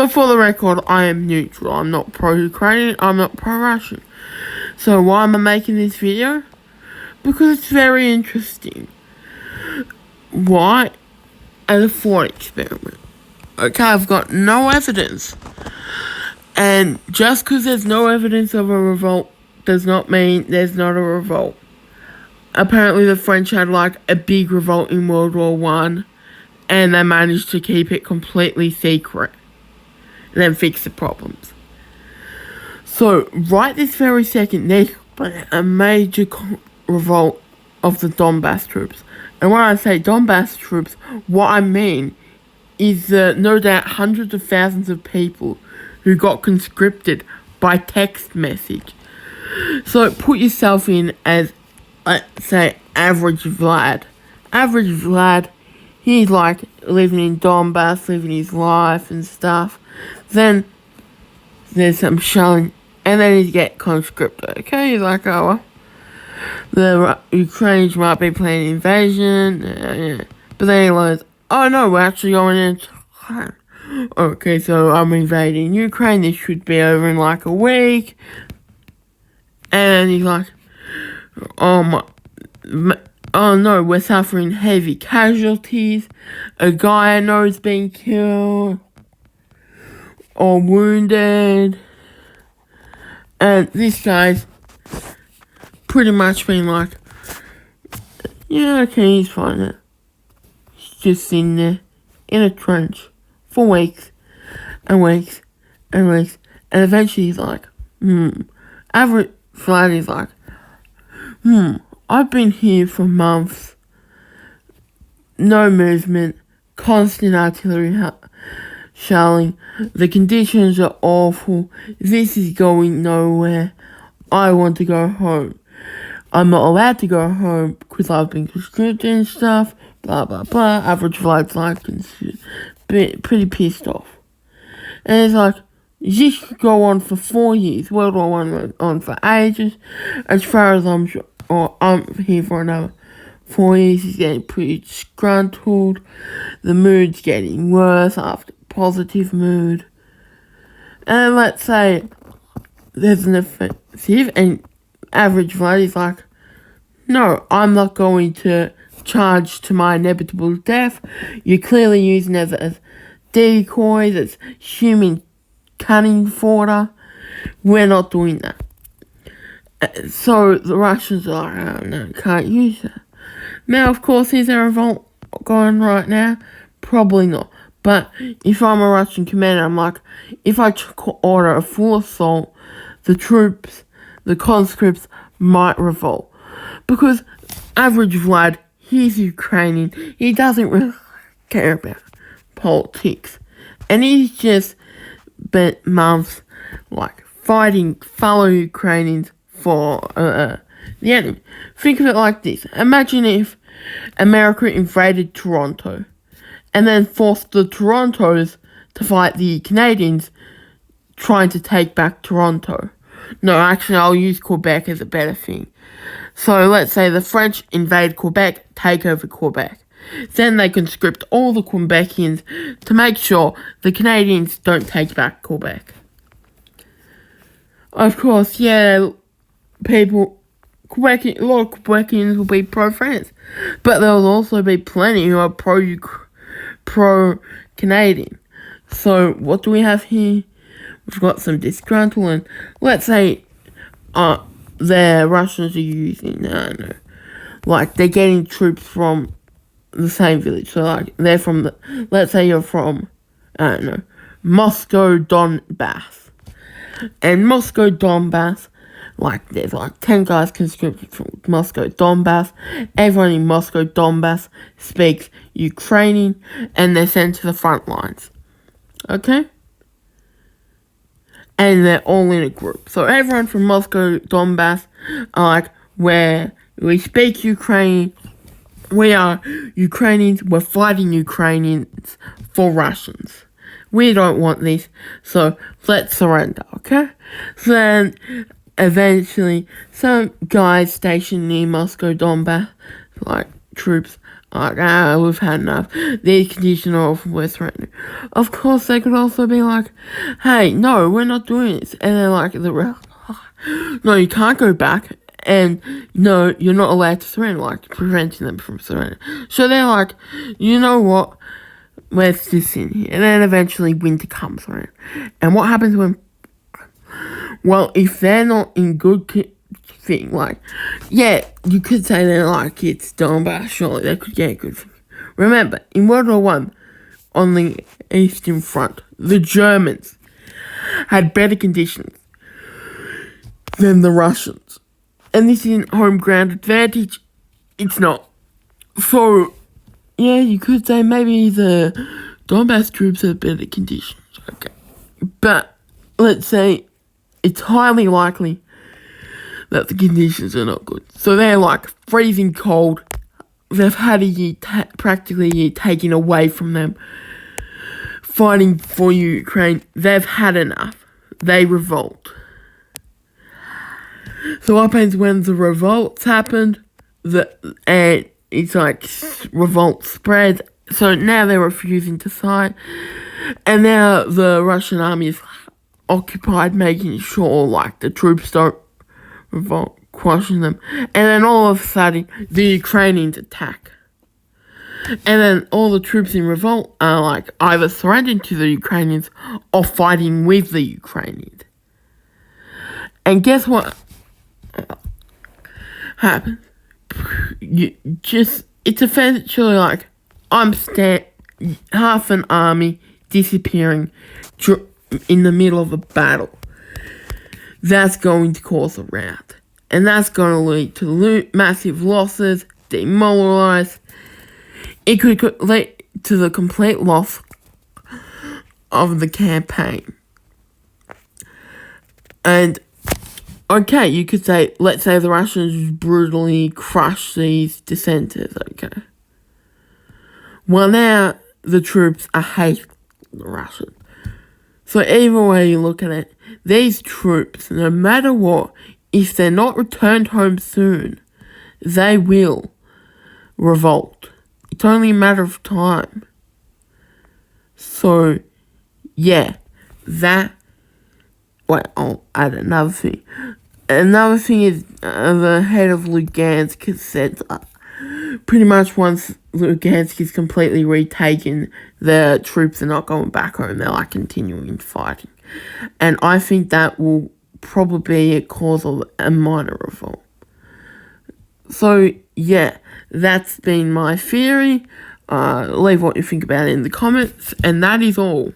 But for the record, I am neutral. I'm not pro-Ukrainian, I'm not pro-Russian. So why am I making this video? Because it's very interesting. Why? As a thought experiment. Okay, I've got no evidence. And just because there's no evidence of a revolt does not mean there's not a revolt. Apparently the French had like a big revolt in World War One, and they managed to keep it completely secret and then fix the problems. So right this very second, there's a major revolt of the Donbass troops. And when I say Donbass troops, what I mean is that no doubt hundreds of thousands of people who got conscripted by text message. So put yourself in as, let's say, average Vlad. Average Vlad, he's like living in Donbass, living his life and stuff. Then there's some shelling, and then he get conscripted. Okay, he's like, oh well, the Ukrainians might be planning invasion, but then he learns, oh no, we're actually going into Ukraine. Okay, so I'm invading Ukraine, this should be over in like a week. And he's like, oh no, we're suffering heavy casualties. A guy I know is being killed or wounded. And this guy's pretty much been like, yeah, okay, he's fine. He's just sitting there in a trench for weeks and weeks and weeks. And eventually he's like, average Vlad is like, I've been here for months. No movement, constant artillery shelling. The conditions are awful. This is going nowhere. I want to go home. I'm not allowed to go home because I've been conscripted and stuff. Blah, blah, blah. Average Vlad's like, pretty pissed off. And it's like, this could go on for 4 years. World War One went on for ages. As far as I'm sure, or I'm here for another 4 years. He's getting pretty disgruntled. The mood's getting worse after positive mood. And let's say there's an offensive, and average Vlad is like, no, I'm not going to charge to my inevitable death. You're clearly using it as decoys, as human cunning fodder. We're not doing that. So the Russians are like, oh no, can't use that. Now, of course, is there a revolt going right now? Probably not. But if I'm a Russian commander, I'm like, if I order a full assault, the troops, the conscripts might revolt. Because average Vlad, he's Ukrainian, he doesn't really care about politics. And he's just spent months, like, fighting fellow Ukrainians for the enemy. Think of it like this. Imagine if America invaded Toronto and then forced the Torontos to fight the Canadians trying to take back Toronto. No, actually, I'll use Quebec as a better thing. So let's say the French invade Quebec, take over Quebec. Then they conscript all the Quebecians to make sure the Canadians don't take back Quebec. Of course, yeah, a lot of Quebecians will be pro-France. But there will also be plenty who are pro-Canadian. So what do we have here? We've got some disgruntled, and let's say the Russians are using, I don't know, like they're getting troops from the same village. So like they're from let's say you're from, I don't know, Moscow, Donbass. And Moscow, Donbass, like there's like 10 guys conscripted from Moscow, Donbass. Everyone in Moscow, Donbass speaks Ukrainian, and they're sent to the front lines. Okay? And they're all in a group. So everyone from Moscow, Donbass are like, where we speak Ukrainian, we are Ukrainians, we're fighting Ukrainians for Russians. We don't want this, so let's surrender, okay? So then, eventually, some guys stationed near Moscow, Donbass, like troops, Like, we've had enough. These conditions are awful, we're threatening. Of course, they could also be like, hey, no, we're not doing this. And they're like, no, you can't go back. And no, you're not allowed to surrender, like preventing them from surrendering. So they're like, you know what? Let's just sit here. And then eventually winter comes around. And what happens when... Well, if they're not in good thing, like... Yeah, you could say they're like, it's Donbass, surely they could get good thing. Remember, in World War One, on the Eastern Front, the Germans had better conditions than the Russians. And this isn't home ground advantage. It's not. So... Yeah, you could say maybe the Donbass troops have better conditions, okay. But, let's say, it's highly likely that the conditions are not good. So they're like freezing cold. They've had a year, practically a year taken away from them. Fighting for Ukraine. They've had enough. They revolt. So what happens when the revolts happened? And it's like revolt spreads. So now they're refusing to fight. And now the Russian army is occupied making sure like the troops don't revolt, crushing them. And then all of a sudden the Ukrainians attack. And then all the troops in revolt are like either surrendering to the Ukrainians or fighting with the Ukrainians. And guess what happens? It's essentially like half an army disappearing in the middle of a battle. That's going to cause a rout, and that's going to lead to massive losses, demoralize. It could lead to the complete loss of the campaign. And okay, you could say, let's say the Russians brutally crush these dissenters, okay. Well, now the troops are hating the Russians. So either way you look at it, these troops, no matter what, if they're not returned home soon, they will revolt. It's only a matter of time. So, yeah, I'll add another thing. Another thing is the head of Lugansk has said pretty much once Lugansk is completely retaken, the troops are not going back home. They're like continuing fighting. And I think that will probably be a cause of a minor revolt. So, yeah, that's been my theory. Leave what you think about it in the comments. And that is all.